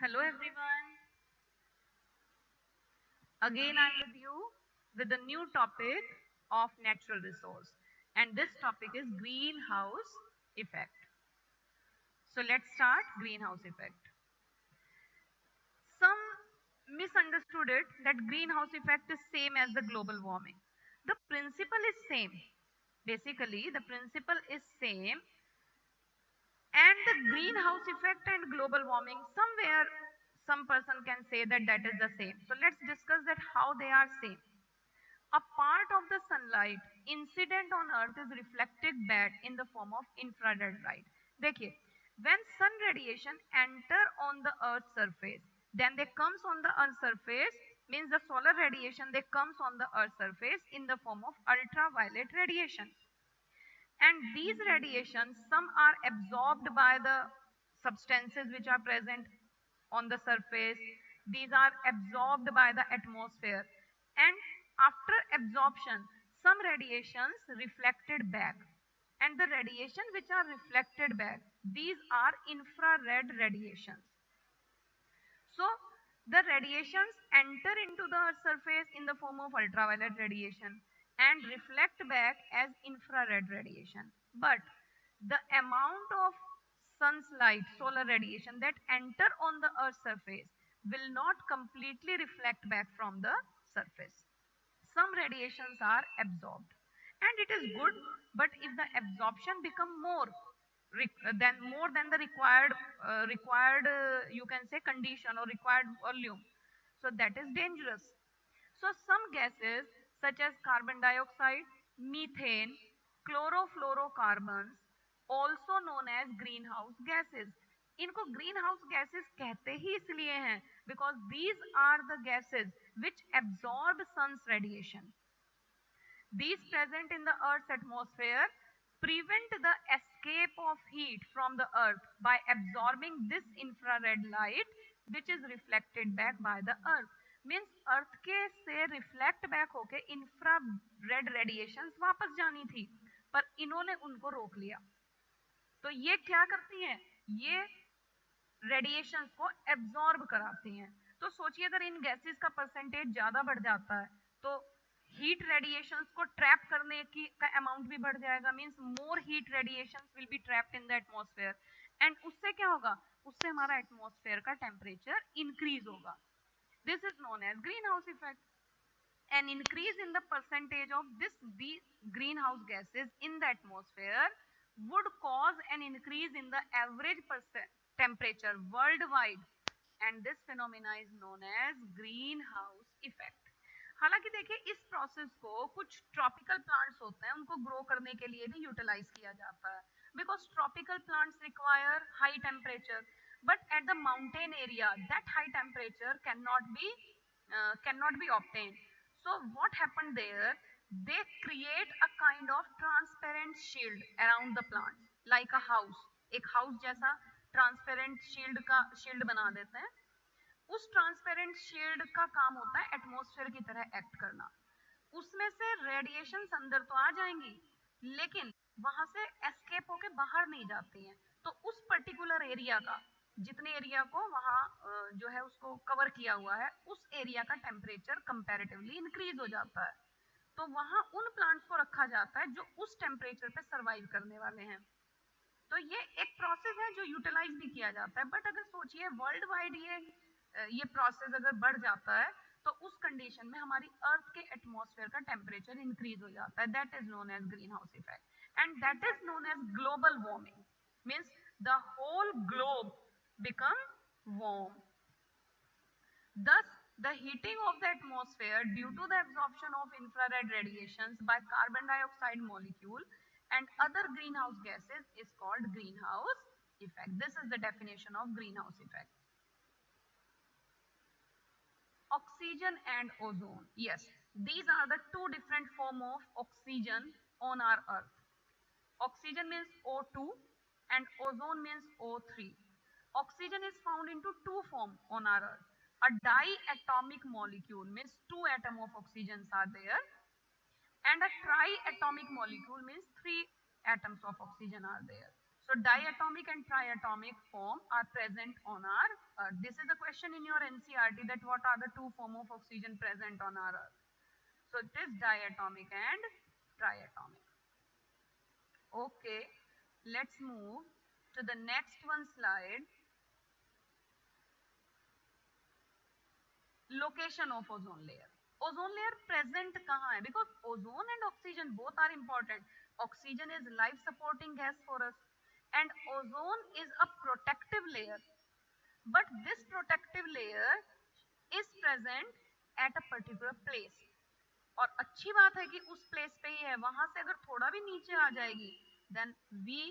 Hello everyone. Again I'm with you with a new topic of natural resource, and this topic is greenhouse effect. So let's start greenhouse effect. Some misunderstood it that greenhouse effect is same as the global warming. The principle is same. Basically the principle is same, and the greenhouse effect and global warming somewhere some person can say that that is the same. So let's discuss that how they are same. A part of the sunlight incident on earth is reflected back in the form of infrared light. देखिए, when sun radiation enter on the earth's surface, then they comes on the earth's surface, means the solar radiation they comes on the earth's surface in the form of ultraviolet radiation. And these radiations, some are absorbed by the substances which are present on the surface. These are absorbed by the atmosphere, and after absorption some radiations reflected back, and the radiation which are reflected back, these are infrared radiations. So the radiations enter into the earth's surface in the form of ultraviolet radiation and reflect back as infrared radiation. But the amount of sun's light, solar radiation that enter on the earth's surface will not completely reflect back from the surface. Some radiations are absorbed, and it is good, but if the absorption become more than the required you can say condition or required volume, so that is dangerous. So some gases such as carbon dioxide, methane, chlorofluorocarbons, also known as greenhouse gases. इनको green house gases कहते ही इसलिए हैं because these are the gases which absorb sun's radiation. These present in the earth's atmosphere prevent the escape of heat from the earth by absorbing this infrared light which is reflected back by the earth. Means earth के से reflect back होके infrared radiations वापस जानी थी, पर इन्होंने उनको रोक लिया. तो ये क्या करती हैं? ये रेडिएशंस को एब्जॉर्ब कराती हैं. तो सोचिए अगर इन गैसेस का परसेंटेज ज्यादा बढ़ जाता है तो हीट रेडिएशंस को ट्रैप करने की का अमाउंट भी बढ़ जाएगा. Means more heat radiations will be trapped in the atmosphere, and उससे क्या होगा? उससे हमारा एटमॉस्फेयर का टेम्परेचर इंक्रीज होगा. This is known as greenhouse effect. An increase in the percentage of these greenhouse gases in the atmosphere would cause an increase in the average temperature worldwide, and this phenomena is known as greenhouse effect. हालांकि देखिए इस process को कुछ tropical plants होते हैं उनको grow करने के लिए भी यूटिलाइज किया जाता है, because tropical plants require high temperature, but at the mountain area that high temperature cannot be obtained. So what happened there? They create a kind of transparent shield around the plants, like a house. एक house जैसा transparent shield बना देते हैं. उस transparent shield का काम होता है एटमॉस्फेयर की तरह एक्ट करना. उसमें से रेडिएशन अंदर तो आ जाएंगी, लेकिन वहां से एस्केप होके बाहर नहीं जाती हैं. तो उस पर्टिकुलर एरिया का, जितने एरिया को वहां जो है उसको कवर किया हुआ है, उस एरिया का टेम्परेचर कंपैरेटिवली इंक्रीज हो जाता है. तो वहां उन प्लांट्स को रखा जाता है जो उस टेम्परेचर पे सरवाइव करने वाले हैं. तो ये एक प्रोसेस है जो यूटिलाइज भी किया जाता है. बट अगर सोचिए वर्ल्ड वाइड ये प्रोसेस अगर बढ़ जाता है तो उस कंडीशन में हमारी अर्थ के एटमॉस्फेयर का टेम्परेचर इंक्रीज हो जाता है. That is known as greenhouse effect, and that is known as global warming. Means the whole globe become warm. Thus, the heating of the atmosphere due to the absorption of infrared radiations by carbon dioxide molecule and other greenhouse gases is called greenhouse effect. This is the definition of greenhouse effect. Oxygen and ozone. Yes, these are the two different forms of oxygen on our earth. Oxygen means O2 and ozone means O3. Oxygen is found into two forms on our earth. A diatomic molecule means two atoms of oxygen are there, and a triatomic molecule means three atoms of oxygen are there. So diatomic and triatomic form are present on our Earth. This is a question in your NCERT, that what are the two form of oxygen present on our Earth. So it is diatomic and triatomic. Okay, let's move to the next one slide. Location of ozone layer. Ozone layer present kahan hai? Because ozone and oxygen both are important. Oxygen is life supporting gas for us, and ozone is a protective layer. But this protective layer is present at a particular place. और अच्छी बात है कि उस place पे ही है, वहां से अगर थोड़ा भी नीचे आ जाएगी then we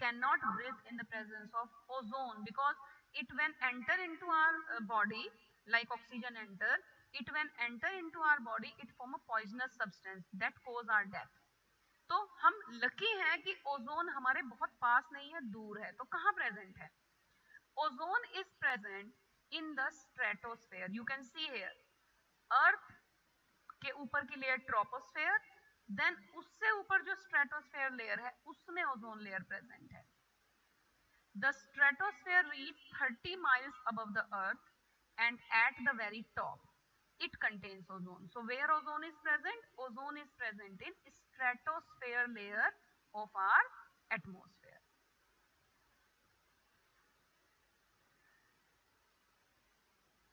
cannot breathe in the presence of ozone, because it when enter into our body like oxygen enter, it when enter into our body it form a poisonous substance that cause our death. तो हम lucky हैं कि ozone हमारे बहुत पास नहीं है, दूर है. तो कहाँ प्रेजेंट है? Ozone is present in the stratosphere. You can see here. Earth के ऊपर की लेयर ट्रोपोस्फेयर, देन उससे ऊपर जो स्ट्रेटोस्फेयर लेयर है उसमें ओजोन लेयर प्रेजेंट है. The stratosphere reaches 30 miles above the earth, and at the very top it contains ozone. So where ozone is present? Ozone is present in stratosphere layer of our atmosphere.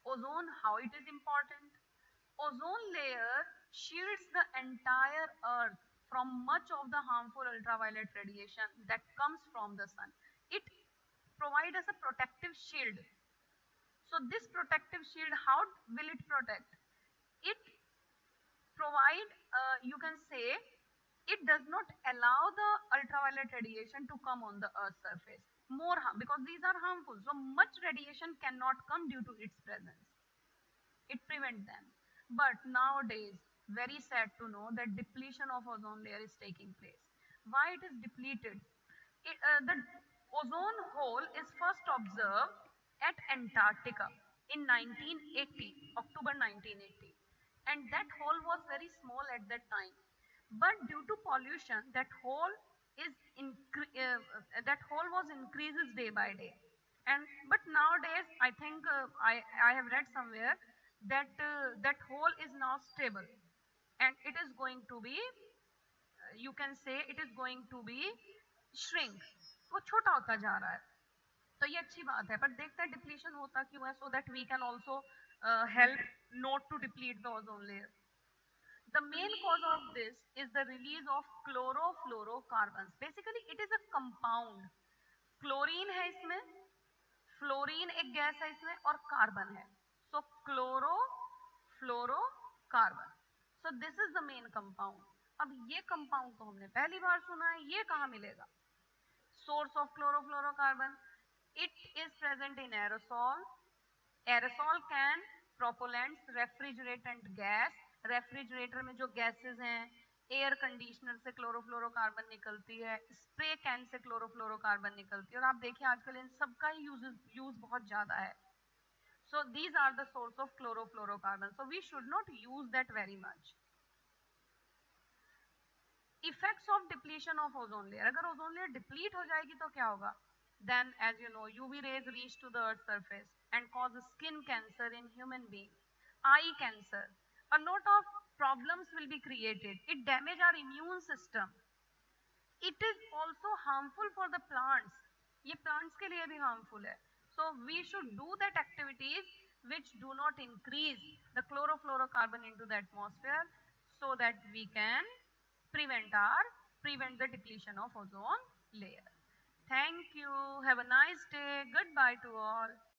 Ozone, how it is important? Ozone layer shields the entire earth from much of the harmful ultraviolet radiation that comes from the sun. It provides us a protective shield. So this protective shield, how will it protect? It provide, you can say, it does not allow the ultraviolet radiation to come on the earth's surface more harm, because these are harmful, so much radiation cannot come due to its presence. It prevents them. But nowadays, very sad to know that depletion of ozone layer is taking place. Why it is depleted? The ozone hole is first observed at Antarctica in 1980, October 1980, and that hole was very small at that time. But due to pollution, that hole was increases day by day. And but nowadays, I think I have read somewhere that that hole is now stable, and it is going to be, you can say, it is going to be shrink. वो छोटा होता जा रहा है. तो ये अच्छी बात है, पर देखते हैं डिप्लीशन होता क्यों है, so that we can also help not to deplete the ozone layer. The main cause of this is the release of chlorofluorocarbons. Basically, it is a compound. Chlorine है इसमें, फ्लोरीन एक गैस है इसमें, और carbon है. So chlorofluorocarbon. So this is the main compound. अब ये compound तो हमने पहली बार सुना है, ये कहाँ मिलेगा? Source of chlorofluorocarbon. It is present in aerosol. Aerosol can propellants, refrigerant gas. Refrigerator में जो गैसेस हैं, एयर कंडीशनर से क्लोरोफ्लोरोकार्बन निकलती है, स्प्रे कैन से क्लोरोफ्लोरोकार्बन निकलती है, और आप देखिए आजकल इन सब का ही यूज बहुत ज्यादा है. So these are the source of chlorofluorocarbon. So we should not use that very much. Effects of depletion of ozone layer. अगर ozone layer deplete हो जाएगी तो क्या होगा? Then, as you know, UV rays reach to the Earth's surface and cause skin cancer in human being, eye cancer. A lot of problems will be created. It damages our immune system. It is also harmful for the plants. ये plants के लिए भी harmful है. So we should do that activities which do not increase the chlorofluorocarbon into the atmosphere, so that we can prevent the depletion of ozone layer. Thank you. Have a nice day. Goodbye to all.